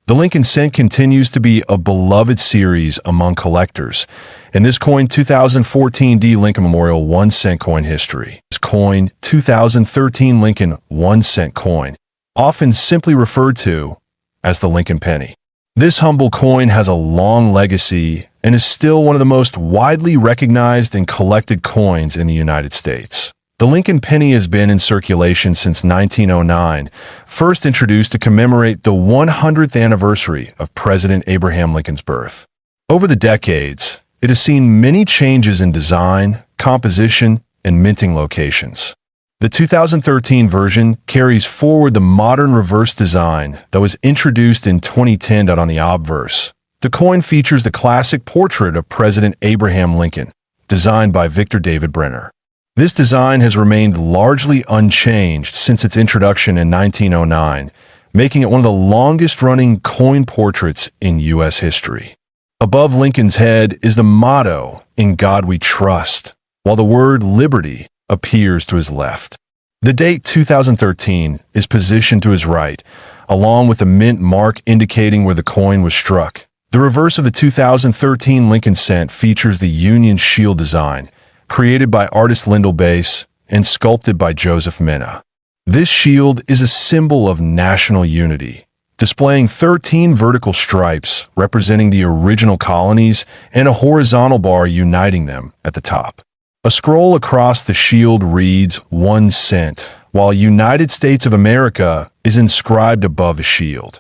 The Lincoln cent continues to be a beloved series among collectors, and this coin 2014 D Lincoln Memorial 1 cent coin history. This coin 2013 Lincoln 1 cent coin, often simply referred to as the Lincoln penny. This humble coin has a long legacy and is still one of the most widely recognized and collected coins in the United States. The Lincoln penny has been in circulation since 1909, first introduced to commemorate the 100th anniversary of President Abraham Lincoln's birth. Over the decades, it has seen many changes in design, composition, and minting locations. The 2013 version carries forward the modern reverse design that was introduced in 2010 on the obverse. The coin features the classic portrait of President Abraham Lincoln, designed by Victor David Brenner. This design has remained largely unchanged since its introduction in 1909, making it one of the longest-running coin portraits in U.S. history. Above Lincoln's head is the motto, "In God We Trust," while the word "Liberty" appears to his left. The date 2013 is positioned to his right, along with a mint mark indicating where the coin was struck. The reverse of the 2013 Lincoln cent features the Union Shield design, created by artist Lyndall Bass and sculpted by Joseph Minna. This shield is a symbol of national unity, displaying 13 vertical stripes representing the original colonies and a horizontal bar uniting them at the top. A scroll across the shield reads 1 cent, while United States of America is inscribed above the shield.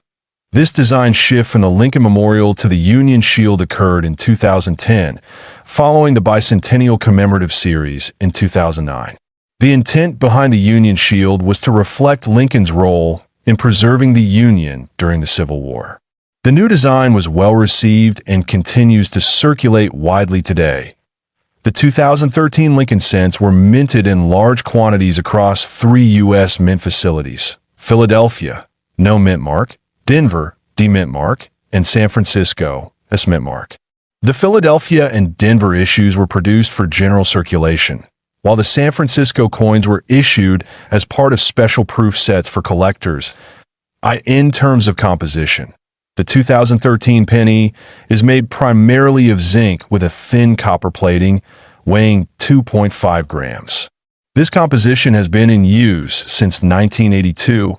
This design shift from the Lincoln Memorial to the Union Shield occurred in 2010, following the bicentennial commemorative series in 2009. The intent behind the Union Shield was to reflect Lincoln's role in preserving the Union during the Civil War. The new design was well received and continues to circulate widely today. The 2013 Lincoln cents were minted in large quantities across 3 U.S. mint facilities: Philadelphia, no mint mark; Denver, D mint mark; and San Francisco, S mint mark. The Philadelphia and Denver issues were produced for general circulation, while the San Francisco coins were issued as part of special proof sets for collectors. In terms of composition, the 2013 penny is made primarily of zinc with a thin copper plating, weighing 2.5 grams. This composition has been in use since 1982,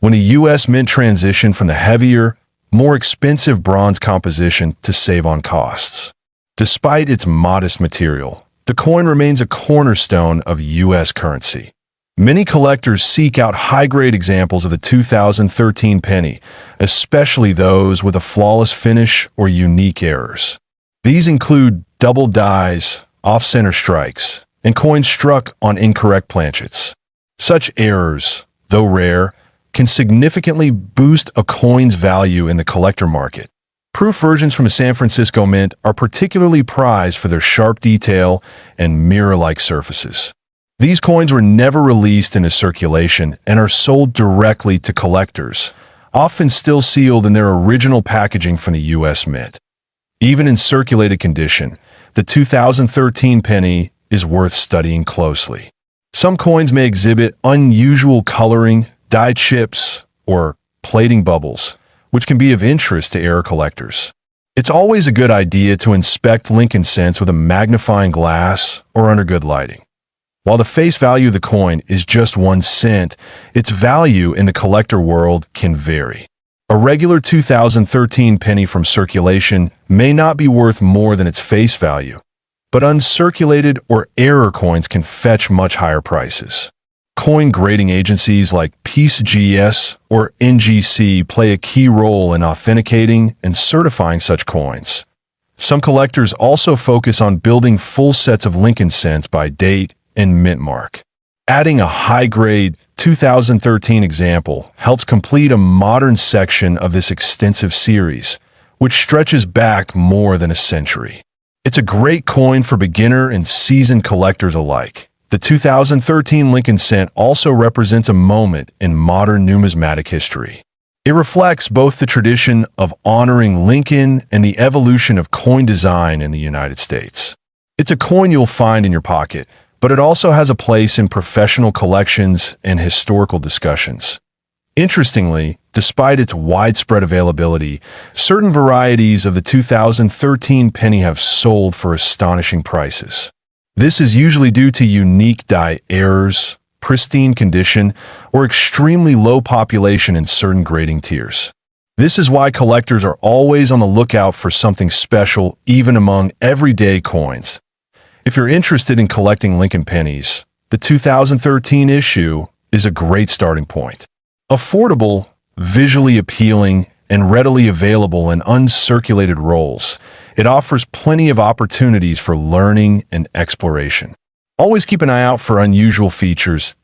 when the U.S. Mint transitioned from the heavier, more expensive bronze composition to save on costs. Despite its modest material, the coin remains a cornerstone of U.S. currency. Many collectors seek out high-grade examples of the 2013 penny, especially those with a flawless finish or unique errors. These include double dies, off-center strikes, and coins struck on incorrect planchets. Such errors, though rare, can significantly boost a coin's value in the collector market. Proof versions from a San Francisco mint are particularly prized for their sharp detail and mirror-like surfaces. These coins were never released into circulation and are sold directly to collectors, often still sealed in their original packaging from the U.S. Mint. Even in circulated condition, the 2013 penny is worth studying closely. Some coins may exhibit unusual coloring, dye chips, or plating bubbles, which can be of interest to error collectors. It's always a good idea to inspect Lincoln cents with a magnifying glass or under good lighting. While the face value of the coin is just 1 cent, its value in the collector world can vary. A regular 2013 penny from circulation may not be worth more than its face value, but uncirculated or error coins can fetch much higher prices. Coin grading agencies like PeaceGS or NGC play a key role in authenticating and certifying such coins. Some collectors also focus on building full sets of Lincoln cents by date and mint mark. Adding a high-grade 2013 example helps complete a modern section of this extensive series, which stretches back more than a century. It's a great coin for beginner and seasoned collectors alike. The 2013 Lincoln cent also represents a moment in modern numismatic history. It reflects both the tradition of honoring Lincoln and the evolution of coin design in the United States. It's a coin you'll find in your pocket, but it also has a place in professional collections and historical discussions. Interestingly, despite its widespread availability, certain varieties of the 2013 penny have sold for astonishing prices. This is usually due to unique die errors, pristine condition, or extremely low population in certain grading tiers. This is why collectors are always on the lookout for something special, even among everyday coins. If you're interested in collecting Lincoln pennies, the 2013 issue is a great starting point. Affordable, visually appealing, and readily available in uncirculated rolls, it offers plenty of opportunities for learning and exploration. Always keep an eye out for unusual features.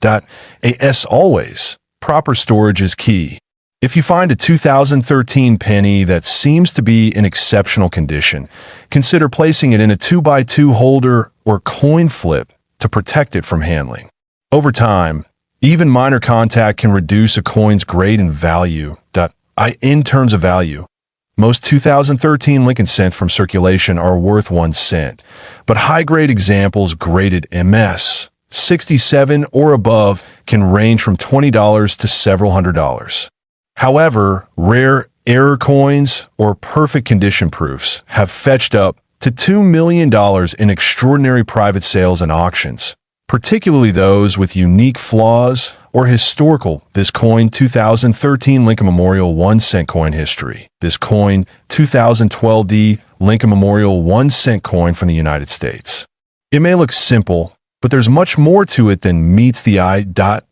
As always, proper storage is key. If you find a 2013 penny that seems to be in exceptional condition, consider placing it in a 2x2 holder or coin flip to protect it from handling. Over time, even minor contact can reduce a coin's grade and value. In terms of value, most 2013 Lincoln cents from circulation are worth 1 cent, but high-grade examples graded MS 67 or above can range from $20 to several $100s. However, rare error coins or perfect condition proofs have fetched up to $2 million in extraordinary private sales and auctions, particularly those with unique flaws or historical. This coin 2013 Lincoln Memorial 1 cent coin history. This coin 2012 D Lincoln Memorial 1 cent coin from the United States. It may look simple, but there's much more to it than meets the eye.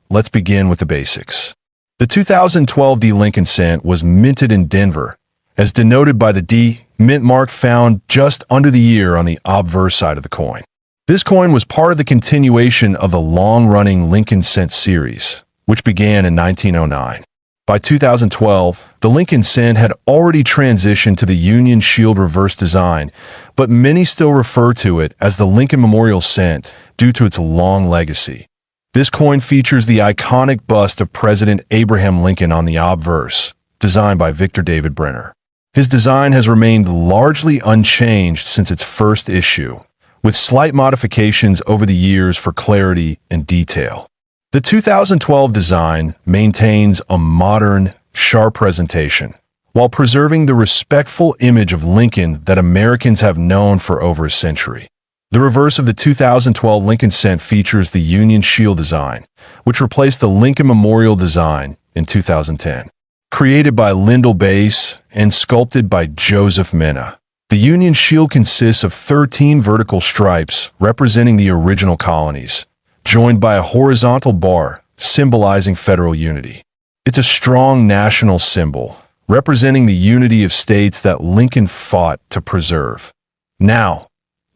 Let's begin with the basics. The 2012 D Lincoln cent was minted in Denver, as denoted by the D mint mark found just under the ear on the obverse side of the coin. This coin was part of the continuation of the long-running Lincoln cent series, which began in 1909. By 2012, the Lincoln cent had already transitioned to the Union Shield reverse design, but many still refer to it as the Lincoln Memorial cent due to its long legacy. This coin features the iconic bust of President Abraham Lincoln on the obverse, designed by Victor David Brenner. His design has remained largely unchanged since its first issue, with slight modifications over the years for clarity and detail. The 2012 design maintains a modern, sharp presentation, while preserving the respectful image of Lincoln that Americans have known for over a century. The reverse of the 2012 Lincoln cent features the Union Shield design, which replaced the Lincoln Memorial design in 2010. Created by Lyndall Bass and sculpted by Joseph Mena, the Union Shield consists of 13 vertical stripes representing the original colonies, joined by a horizontal bar symbolizing federal unity. It's a strong national symbol, representing the unity of states that Lincoln fought to preserve. Now,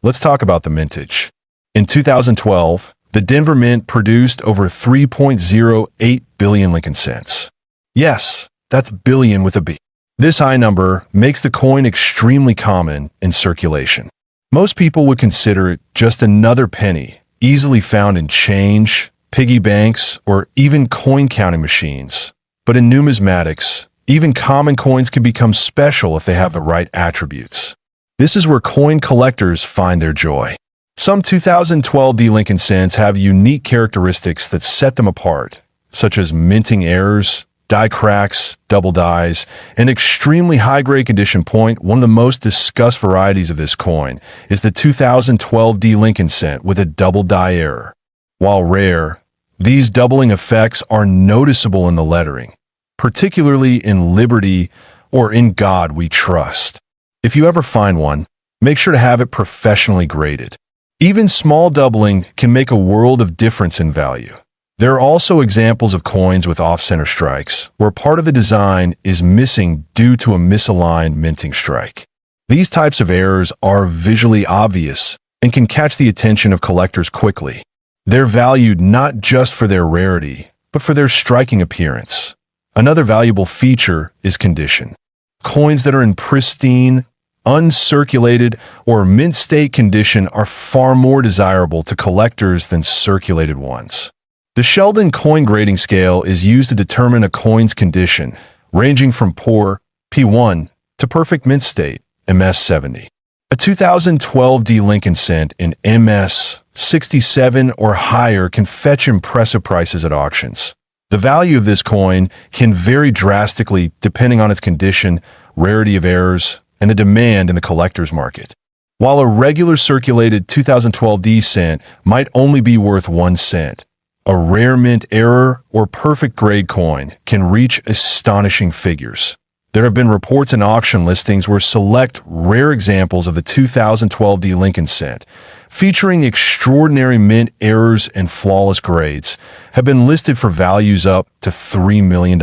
let's talk about the mintage. In 2012, the Denver Mint produced over 3.08 billion Lincoln cents. Yes, that's billion with a B. This high number makes the coin extremely common in circulation. Most people would consider it just another penny, easily found in change, piggy banks, or even coin counting machines. But in numismatics, even common coins can become special if they have the right attributes. This is where coin collectors find their joy. Some 2012 D Lincoln cents have unique characteristics that set them apart, such as minting errors, die cracks, double dies, and extremely high-grade condition point. One of the most discussed varieties of this coin is the 2012 D Lincoln cent with a double die error. While rare, these doubling effects are noticeable in the lettering, particularly in Liberty or In God We Trust. If you ever find one, make sure to have it professionally graded. Even small doubling can make a world of difference in value. There are also examples of coins with off-center strikes, where part of the design is missing due to a misaligned minting strike. These types of errors are visually obvious and can catch the attention of collectors quickly. They're valued not just for their rarity, but for their striking appearance. Another valuable feature is condition. Coins that are in pristine, uncirculated, or mint state condition are far more desirable to collectors than circulated ones. The Sheldon coin grading scale is used to determine a coin's condition, ranging from poor, P1, to perfect mint state, MS 70. A 2012 D Lincoln cent in MS 67 or higher can fetch impressive prices at auctions. The value of this coin can vary drastically depending on its condition, rarity of errors, and the demand in the collector's market. While a regular circulated 2012 D cent might only be worth 1 cent, a rare mint error or perfect grade coin can reach astonishing figures. There have been reports and auction listings where select rare examples of the 2012 D Lincoln cent, featuring extraordinary mint errors and flawless grades, have been listed for values up to $3 million.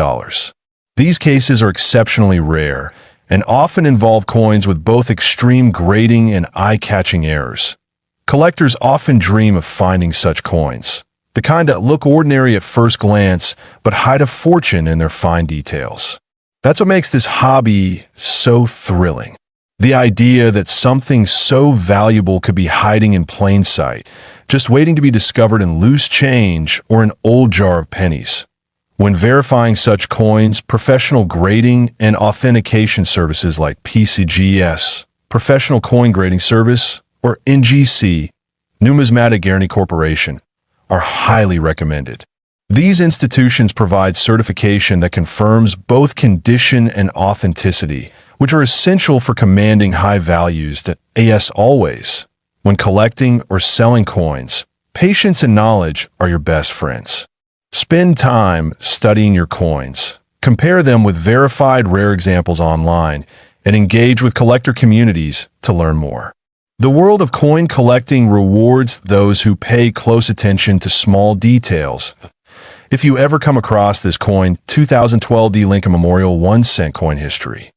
These cases are exceptionally rare and often involve coins with both extreme grading and eye-catching errors. Collectors often dream of finding such coins, the kind that look ordinary at first glance but hide a fortune in their fine details. That's what makes this hobby so thrilling. The idea that something so valuable could be hiding in plain sight, just waiting to be discovered in loose change or an old jar of pennies. When verifying such coins, professional grading and authentication services like PCGS, Professional Coin Grading Service, or NGC, Numismatic Guarantee Corporation, are highly recommended. These institutions provide certification that confirms both condition and authenticity, which are essential for commanding high values that as always. When collecting or selling coins, patience and knowledge are your best friends. Spend time studying your coins, compare them with verified rare examples online, and engage with collector communities to learn more. The world of coin collecting rewards those who pay close attention to small details. If you ever come across this coin, 2012 D Lincoln Memorial 1 cent coin history,